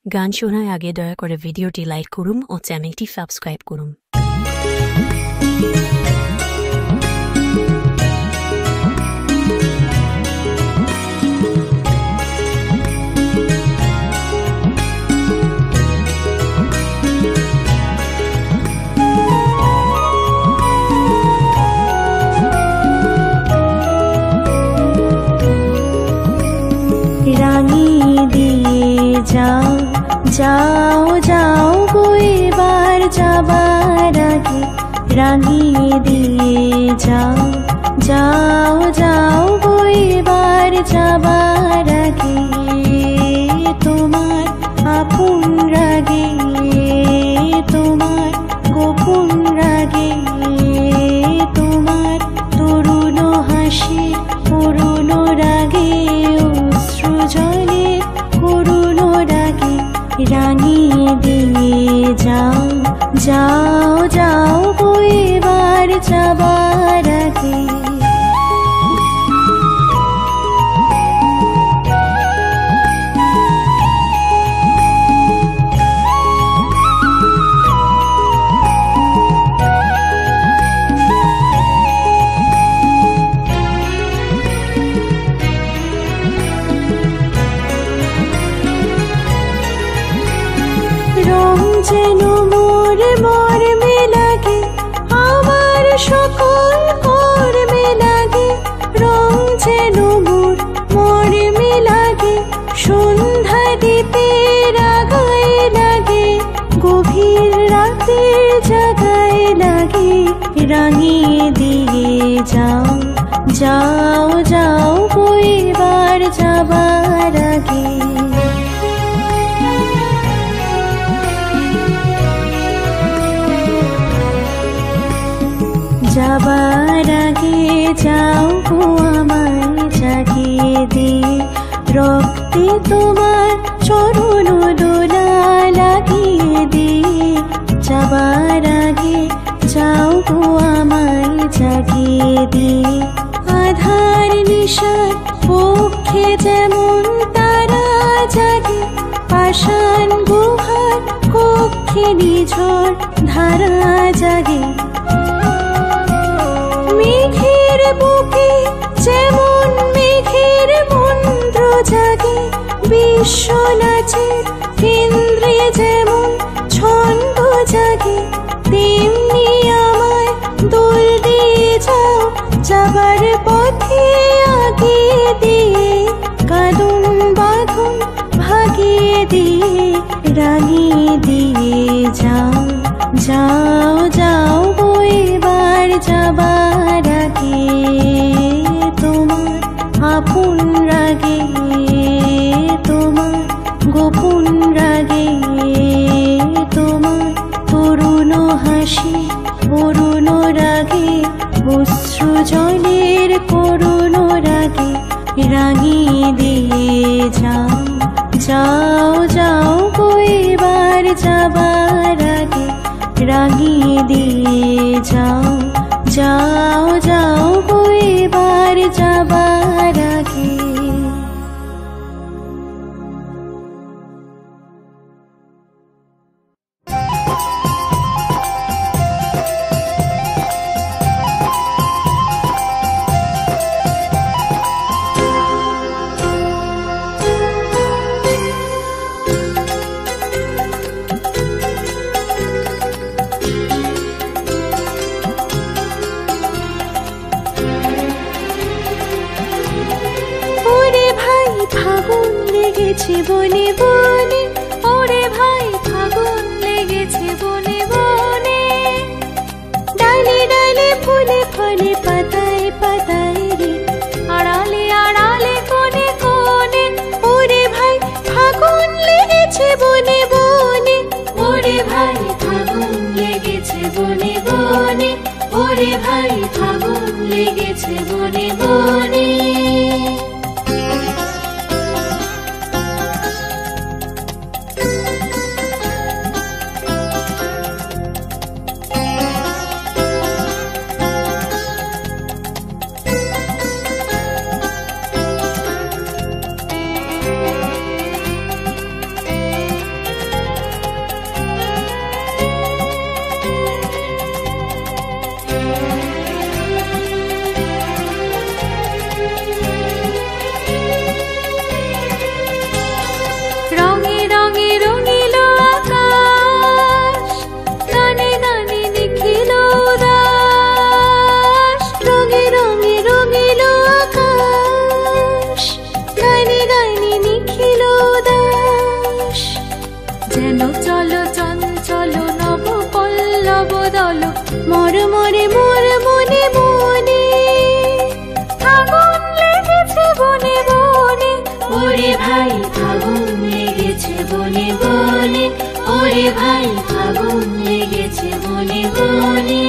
গান শোনার আগে দয়া করে ভিডিওটি লাইক করুন ও চ্যানেলটি সাবস্ক্রাইব করুন। রাঙিয়ে দিয়ে যাও যাও যাও গো এবার যাবার আগে, রাঙিয়ে দিয়ে যাও যাও যাও গো এবার যাবার আগে, তোমার আপন রাগে তোমার গোপন রাগে, তোমার তরুণ হাসি করুণ রাগে অশ্রু জলে করুণ রাগে, রাঙিয়ে দিয়ে যাও যাও যাও গো এবার যাবার আগে। রং যেন মোর মর্মে লাগে, আমার সকল কর্মে লাগে, রং যেন মোর মর্মে লাগে, সন্ধ্যা দ্বীপের আগায় লাগে, গভীর রাতের জাগায় লাগে, রাঙিয়ে দিয়ে যাও যাও যাও গো এবার যাবার আগে। যাবার আগে যাও গো আমায় জাগিয়ে দিয়ে, রক্তে তোমার চরণ দোলা লাগিয়ে দিয়ে, যাবার আগে যাও গো আমায় জাগিয়ে দিয়ে, আধার নিশার পক্ষে যেমন তারা জাগে, পাষাণ গুহার কক্ষে নিঝড় ধারা জাগে, মেঘের বুকে যেমন মেঘের মন্ত্র জাগে, বিশ্ব নাচের কেন্দ্রে যেমন ছন্দ জাগে, তেমনি আমায় দোল দিয়ে যাও যাবার পথে আগিয়ে দিয়ে, কাঁদন বাঁধন ভাগিয়ে দিয়ে, রাঙিয়ে দিয়ে যাও যাও যাও গো এবার যাবার আগে, তোমার আপন রাগে তোমার গোপন রাগে, তোমার তরুণ হাসি করুণ রাগে অশ্রু জলের করুণ রাগে, রাঙিয়ে দিয়ে যাও যাও যাও গো এবার যাবার আগে, রাঙিয়ে দিয়ে যাও যাও যাও গো এবার যাবার আগে। ফাগুন লেগেছে বনে বনে, ওরে ভাই ফাগুন লেগেছে বনে বনে, ডালে ডালে ফুলে ফলে পাতায় পাতায় রে, আড়ালে আড়ালে কোণে কোণে, ওরে ভাই ফাগুন লেগেছে বনে বনে, ওরে ভাই ফাগুন লেগেছে বনে বনে, ওরে ভাই ফাগুন লেগেছে বনে বনে। বনে বনে, ওরে ভাই ফাগুন লেগেছে বনে বনে।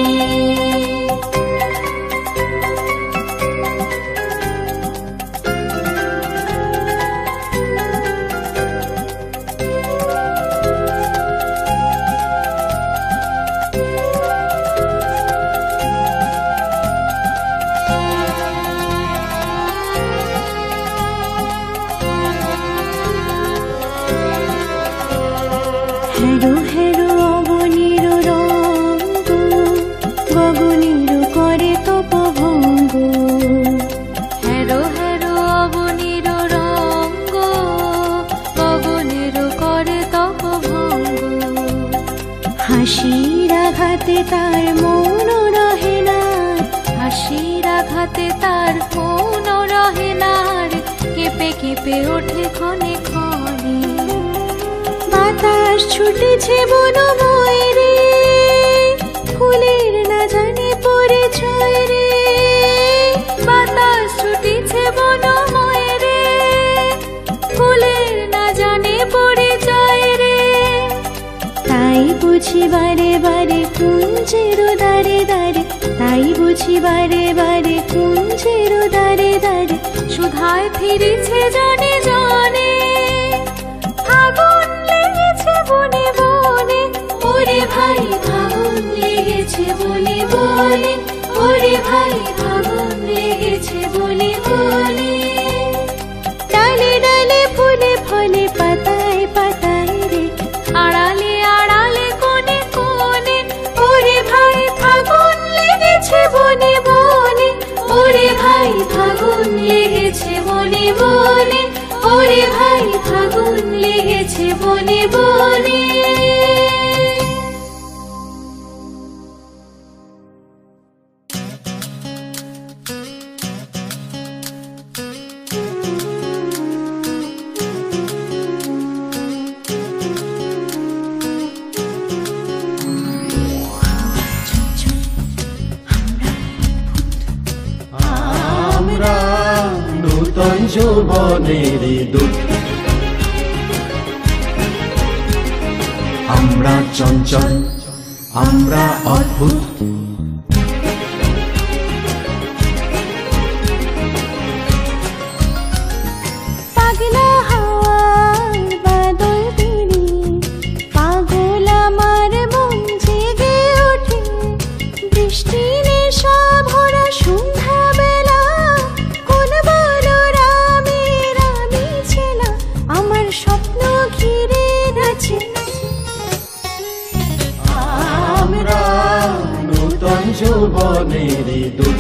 হেরো হেরো অবনীর রঙ্গ, গগনীর করে তপভঙ্গ। হেরো হেরো অবনীর রঙ্গ, গগনীর করে তপভঙ্গ। হাসির আঘাতে তার মৌন রহে না, হাসির আঘাতে তার মৌন রহে না, কেঁপে কেঁপে ওঠে ক্ষণে ক্ষণে। বাতাস ছুটেছে বনময় রে, ফুলের না জানে পরিচয় রে। বাতাস ছুটেছে বনময় রে, ফুলের না জানে পরিচয় রে। তাই বুঝি বারে বারে কুঞ্জের দারে দারে, তাই বুঝি বারে বারে কুঞ্জের দারে দারে, সুধায় ফিরেছে জনে জনে। ফাগুন লেগেছে বনে বনে, ওরে ভাই ফাগুন লেগেছে বনে বনে, ওরে ভাই ফাগুন লেগেছে বনে বনে। ডালে ডালে ফুলে ফলে পাতায় পাতায় রে, আড়ালে আড়ালে কোণে কোণে, ওরে ভাই ফাগুন লেগেছে বনে বনে, ওরে ভাই ফাগুন লেগেছে বনে বনে, ওরে ভাই ফাগুন লেগেছে বনে বনে। আমরা নূতন যৌবনের দূত, আমরা চঞ্চল, আমরা অদ্ভুত। পাগলা হাওয়ার বাদল দিনে, পাগল আমার মন জেগে ওঠে। বৃষ্টি নেশা ভরা সন্ধ্যা বেলা, কোন বলরামের আমি ছেলা, আমার স্বপ্ন ঘিরে আছে। আমরা নূতন যৌবনের দূত,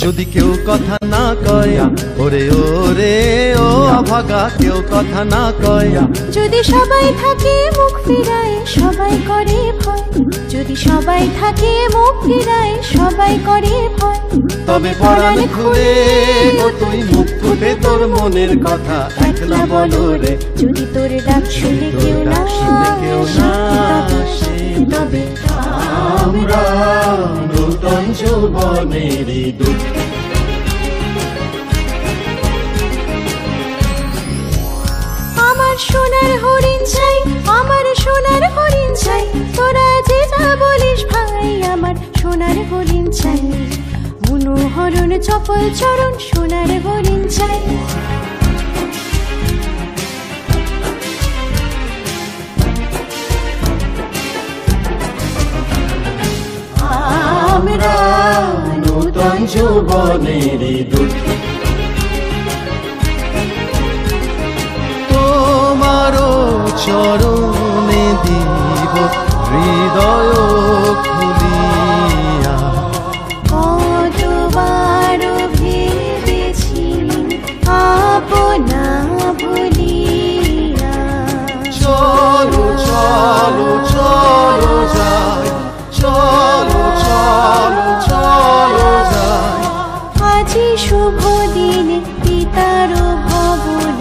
যদি কেউ কথা না কয়, ওরে ওরে ও অভাগা, কেউ কথা না কয়। যদি সবাই থাকে মুখ ফিরায় সবাই করে ভয়, যদি সবাই থাকে মুখ ফিরায় সবাই করে ভয়। তবে পরাণ খুলে ও তুই মুখ ফুটে তোর মনের কথা একলা বলো রে। যদি তোর ডাক শুনে কেউ না আসে, তবে আমরা নূতন যৌবনের দূত, আমার সোনার হরিণ চাই, আমার সোনার হরিণ চাই। তোরা যে যা বলিস ভাই, আমার সোনার হরিণ চাই। মনোহরণ চপল চরণ সোনার হরিণ চাই। আমরা নূতন যৌবনের দূত, তোমারও চরণে দিব হৃদয় খুলিয়া। কতবার ভেবেছি আপনা ভুলিয়া। চলো চলো চলো যাই, চলো চলো চলো যাই। আজি শুভ দিনে পিতার ভবন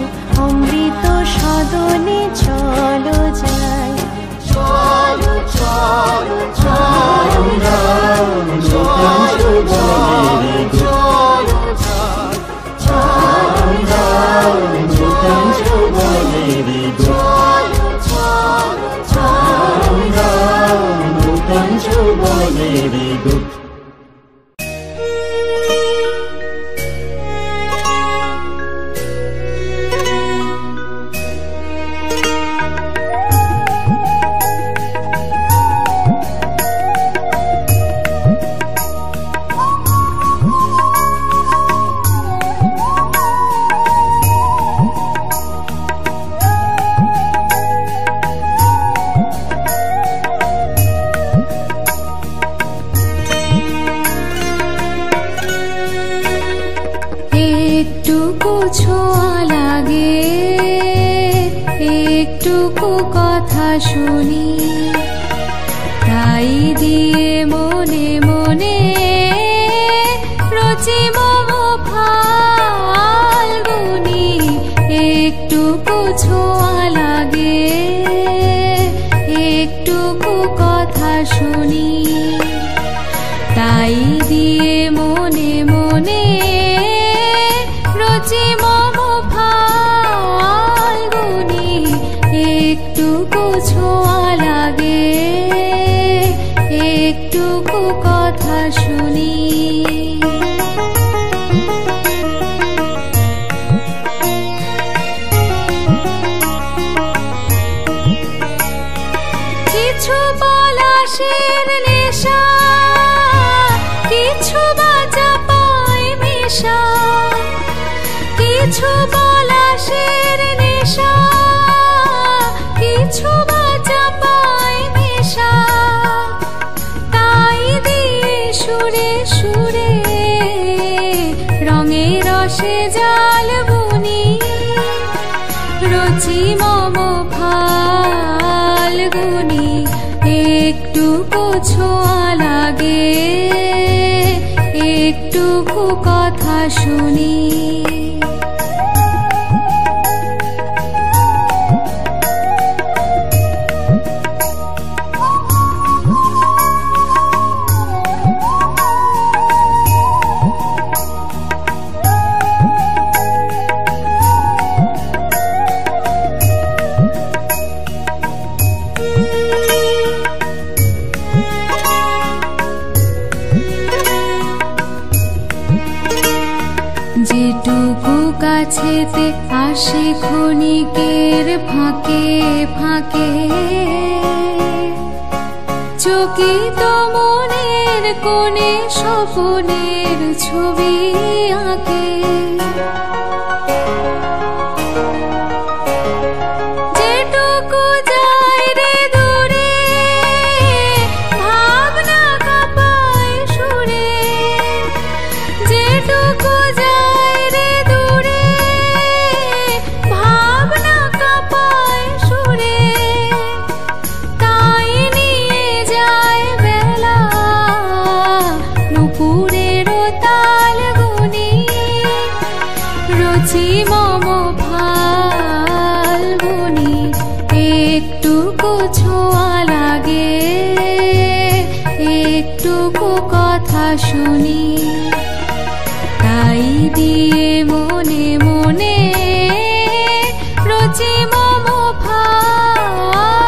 যৌবনেরই দূত আমরা নূতন যৌবনেরই দূত। একটুকু ছোঁয়া লাগে, একটুকু কথা শুনি, তাই দিয়ে মনে মনে রচি মম ফাল্গুনি। একটুকু ছোঁয়া লাগে, একটুকু কথা শুনি, তাই দিয়ে মনে মনে রচি মম ফাল্গুনি। একটুকু ছোঁয়া লাগে, একটুকু কথা শুনি। কিছু পলাশের নেশা, কিছু বাজা পায় মেশা, কিছু পলাশের নেশা, কিছু বাজা পায় মেশা, তাই দিয়ে সুরে সুরে রঙে রসে জাল বুনি, রচি মম ফাল্গুনি। একটুকু ছোঁয়া লাগে, একটুকু কথা শুনি। যেটুকু কাছেতে আসে ক্ষণিকের ফাঁকে ফাঁকে, চকিত মনের কোণে স্বপনের ছবি আঁকে। যেটুকু যায় রে দূরে ভাবনা কাঁপায় সুরে, যেটুকু যায় রে দূরে ভাবনা কাঁপায় সুরে, তাই নিয়ে যায় বেলা নুপুরের তাল গুনি, রচি মম ফাল্গুনি। একটুকু ছোঁয়া লাগে, একটুকু কথা শুনি, তাই দিয়ে মনে মনে রচি মম ফাল্গুনি।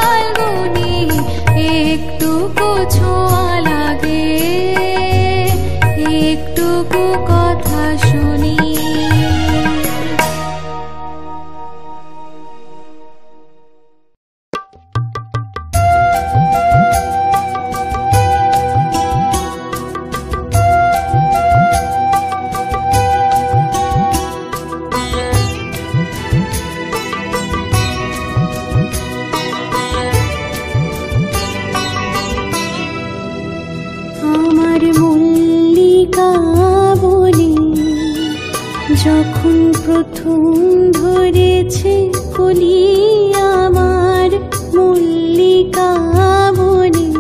একটুকু ছোঁয়া লাগে, একটুকু কথা শুনি। আমার মল্লিকা বলে যখন প্রথম ধরেছে কলি, আমার মল্লিকা বলে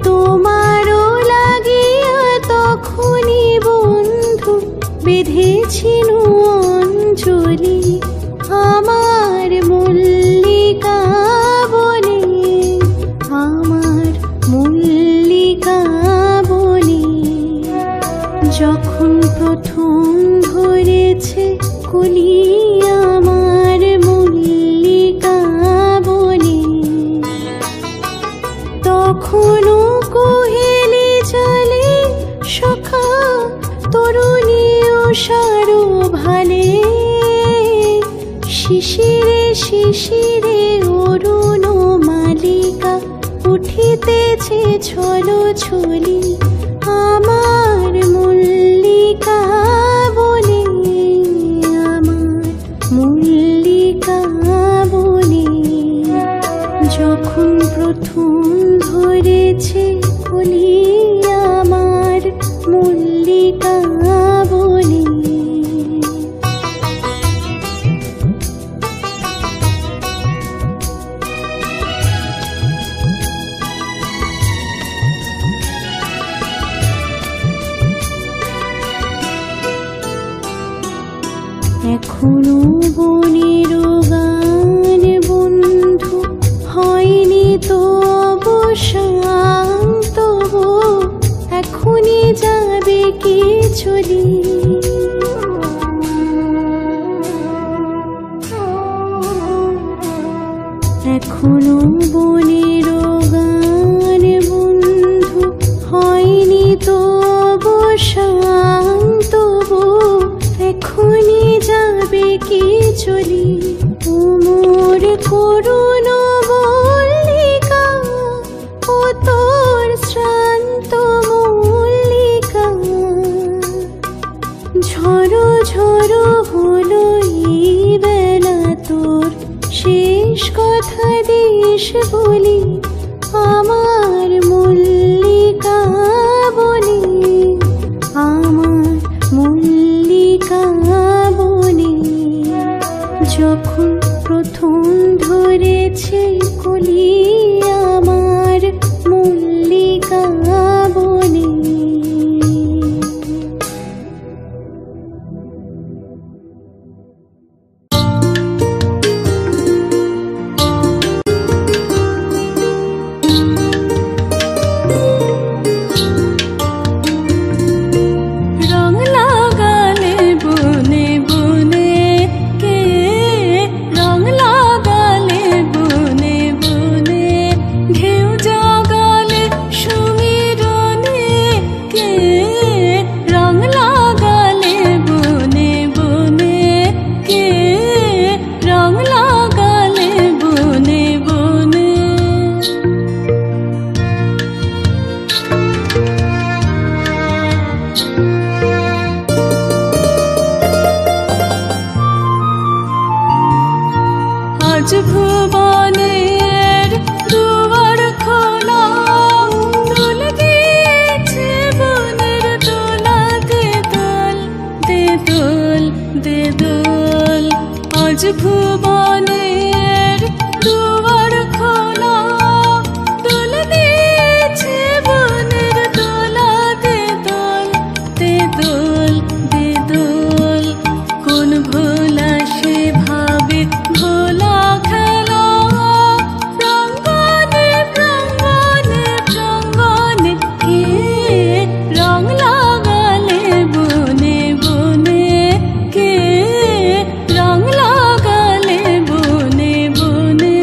তোমারও লাগিয়া তখনই বন্ধু বেঁধেছিল অঞ্জলি। আমার মল্লিকা বলে, আমার মল্লিকা বলে যখন প্রথম ধরেছে কলি। শিশিরে শিশিরে অরুণ মালিকা উঠিতেছে ছলো ছলি আমার মল্লিকা বনে, আমার মল্লিকা বনে। যখন প্রথম ধরেছে কলি আমার মল্লিকা বনে। এখনো বনের গান বন্ধু হয়নি তো অবসান, তবু এখনই যাবে কি চলি। এখনো বনের গান বন্ধু হয়নি তো অবসান, তবু এখনই যাবে কি চলি। তোমার করুণ মল্লিকা ও তোর শ্রান্ত মল্লিকা, ঝড়ো ঝড়ো হলো এই বেলা তোর শেষ কথা দেশ বলি আমার মল্লিকা বনে, আমার মল্লিকা বনে। যখন প্রথম ধরেছে কলি আমার মল্লিকা বনে। আজ ভুবনের দুয়ার খোলা, দোল দিয়েছে বনের দোলা, দে দোল দে দোল দে দোল। আজ ভুবনের দুয়ার খোলা, দোল দিয়েছে বনের দোলা, দে দোল দে দোল দে দোল। কোন ভোলা সে ভাবে ভোলা খেলা, প্রাঙ্গণে প্রাঙ্গণে প্রাঙ্গণে কে রং লাগালে বনে বনে, কে রং লাগালে বনে বনে।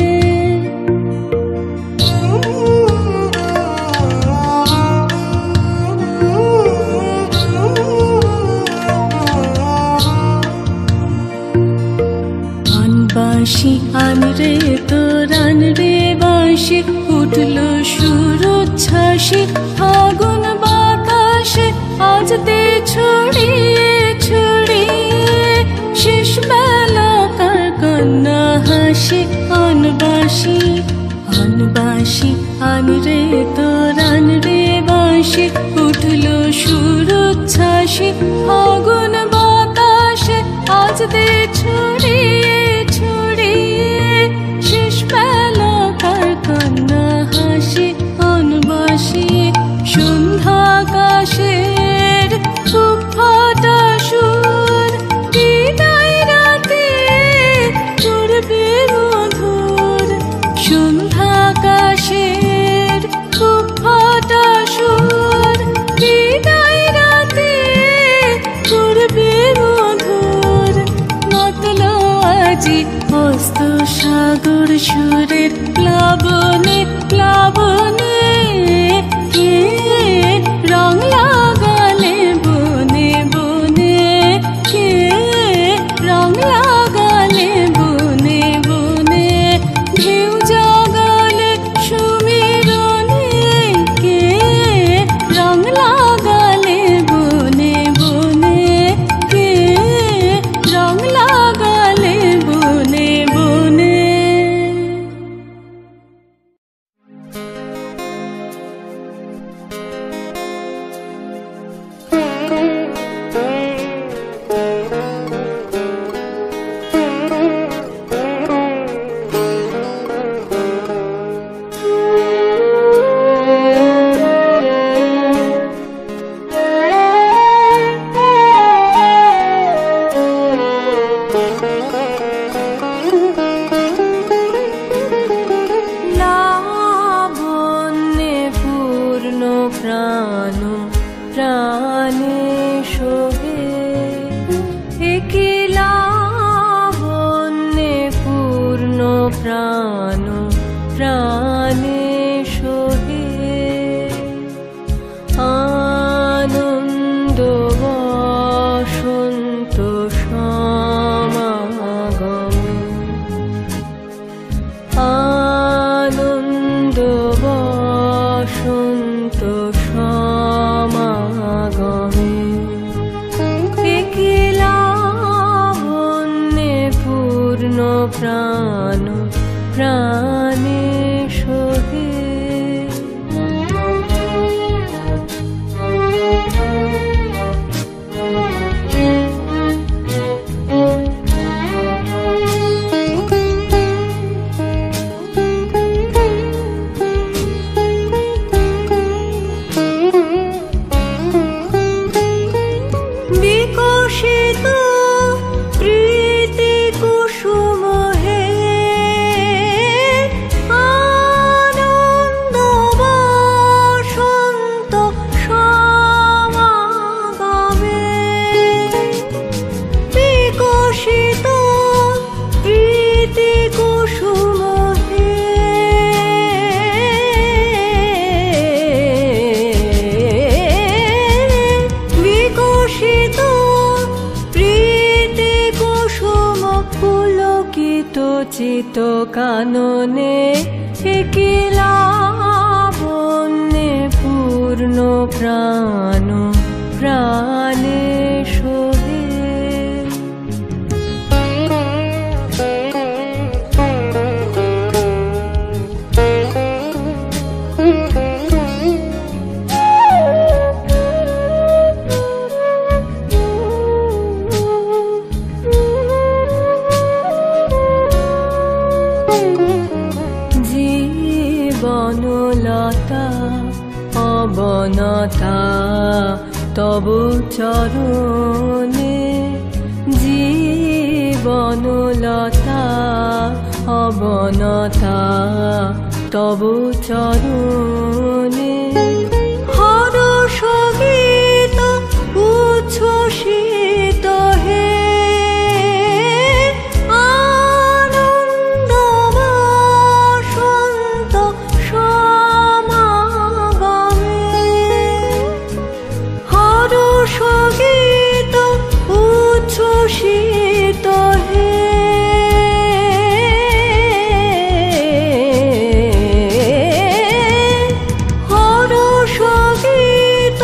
বাঁশি আন রে তোর আন রে বাঁশি, উঠল সুর উচ্ছ্বাসী ফাগুন বাতাসে, আজ দে ছড়িয়ে ছড়িয়ে শেষ বেলাকার কন্যা হাসি। আন বাঁশি আন রে তোর আন রে বাঁশি, উঠল সুর উচ্ছ্বাসী ফাগুন বাতাসে, আজ দে ছড়িয়ে শেষ বেলাকার কন্যা হাসি। অনবাসী সন্ধ্যাকাশের ফাটা সুর, বিদায় রাতে করবে মধুর। সন্ধ্যাকাশের ফাটা সুর, বিদায় রাতে করবে মধুর। মতলো আজি হস্ত সাগর সুরের প্লাবনে প্লাবনে, কে রং লাগালে বনে বনে, কে রং লাগালে বনে প্রাণ প্রাণে সোহে আনন্দ বসন্ত সমাগমে আনন্দ বসন্ত সমাগমে লাবণ্যে পূর্ণ প্রাণ প্রাণে সোহে বিকশিত প্রীতি কুসুম হে আনন্দ বসন্ত সমাগমে বিকশিত প্রীতি কুসুম হে বিকশিত প্রীতি কুসুম পুলকিত চিত কাননে কি লাবণ্যে পূর্ণ প্রাণ প্রাণে সোহে জীবনলতা অবনতা তব চরণে জীবনলতা অবনতা তব চরণে হরষ গীত উচ্ছ্বসিত হে আনন্দ বসন্ত সমাগমে হরষ গীত উচ্ছ্বসিত হে হরষ গীত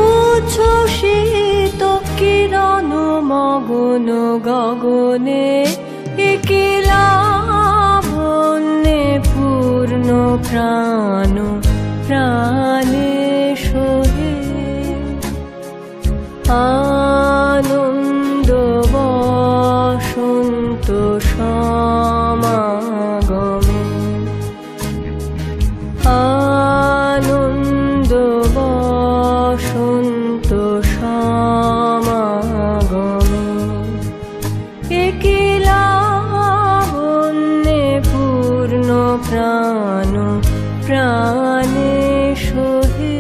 উচ্ছ্বসিত কিরণ মগন গগনে কি লাবণ্যে পূর্ণ প্রাণ প্রাণে সোহে আনন্দ বসন্ত সমাগমে আনন্দ বসন্ত সমাগমে কি লাবণ্যে পূর্ণ প্রাণ প্রাণে সোহে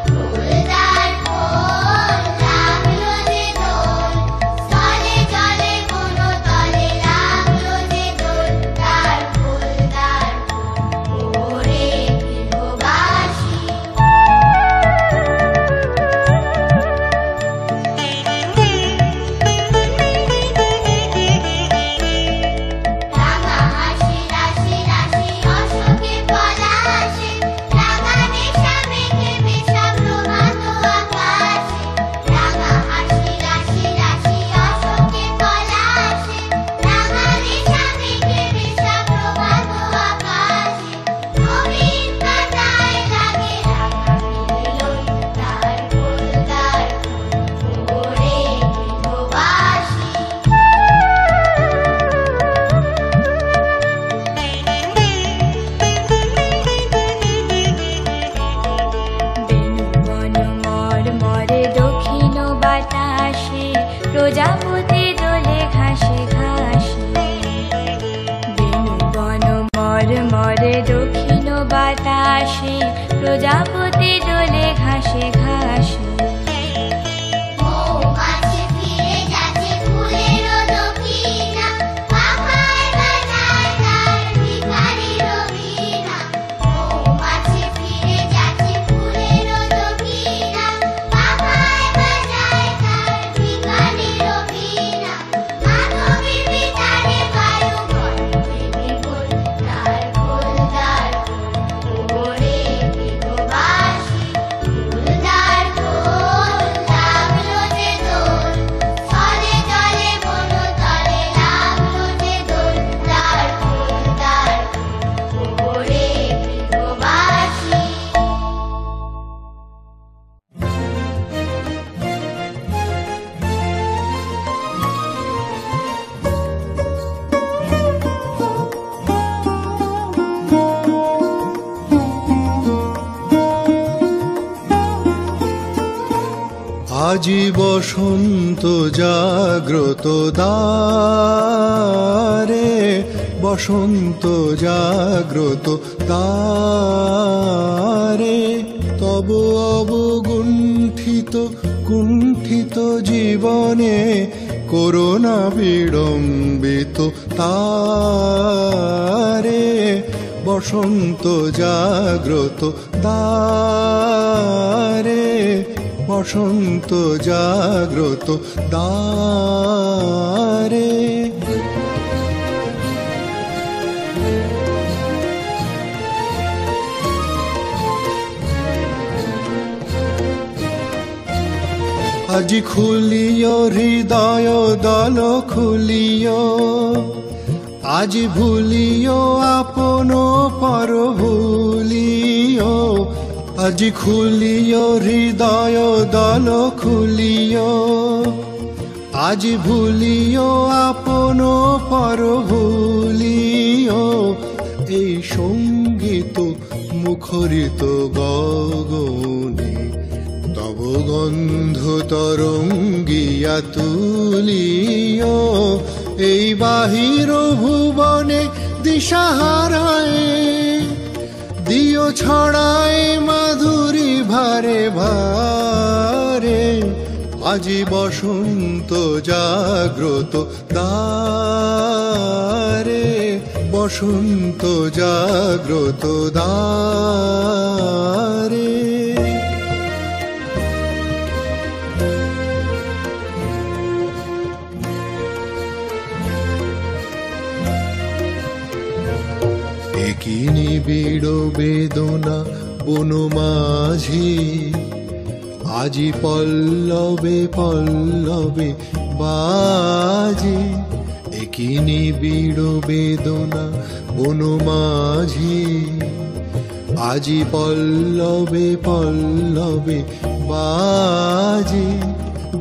ফুলদার ফুল লাগলো যে দোল প্রজাপতি দোলে ঘাসে ঘাসে বেণু বন মরমরে দক্ষিণ বাতাসে প্রজাপতি দোলে ঘাসে ঘাসে আজি বসন্ত জাগ্রত দ্বারে, বসন্ত জাগ্রত দ্বারে, তব অবগুণ্ঠিত কুণ্ঠিত জীবনে করোনা বিড়ম্বিত তারে, বসন্ত জাগ্রত দ্বারে, বসন্ত জাগ্রত দ্বারে। আজি খুলিও হৃদয় দল খুলিও, আজি ভুলিও আপন পর ভুলিও, আজি খুলিও হৃদয় দল খুলিও, আজি ভুলিও আপন পর ভুলিও, এই সঙ্গীত মুখরিত গগনে তব গন্ধ তরঙ্গিয়া তুলিও, এই বাহির ভুবনে দিশাহারায় দিও ছড়ায় মাধুরী ভারে ভারে, আজি বসন্ত জাগ্রত দ্বারে, বসন্ত জাগ্রত দ্বারে। কি নিবিড় বেদনা বন মাঝি, আজি পল্লবে পল্লবে বাজে, কি নিবিড় বেদনা বন মাঝি, আজি পল্লবে পল্লবে বাজে,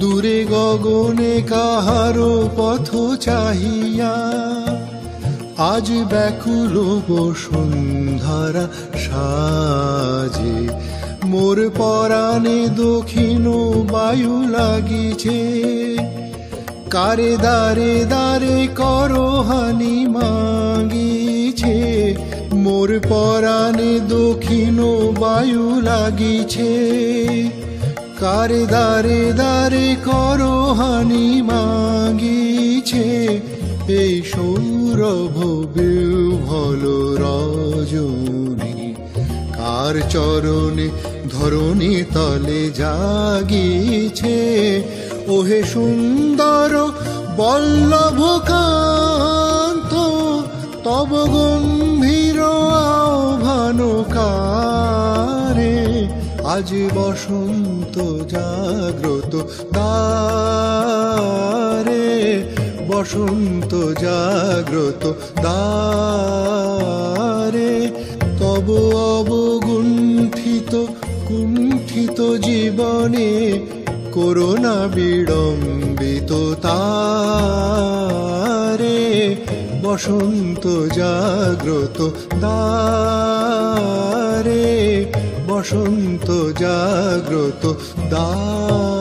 দূরে গগনে কাহারো পথ চাহিয়া, আজ ব্যাকুল বসুন্ধরা সাজে, মোর পরাণে দক্ষিণ বায়ু লাগিছে, কারে দারে দারে করহানি মাগিছে, মোর পরাণে দক্ষিণ বায়ু লাগিছে, কারে দারে দারে করহানি মাগিছে, এই সৌরভ বিহ্বল রজনী কার চরণে ধরণী তলে জাগিছে, ওহে সুন্দর বল্লভ কান্ত তব গম্ভীর আহ্বানকারে, আজ বসন্ত জাগ্রত দ্বারে, বসন্ত জাগ্রত দ্বারে, তব অবগুণ্ঠিত কুণ্ঠিত জীবনে করোনা বিড়ম্বিত তারে, বসন্ত জাগ্রত দ্বারে, বসন্ত জাগ্রত দ্বারে।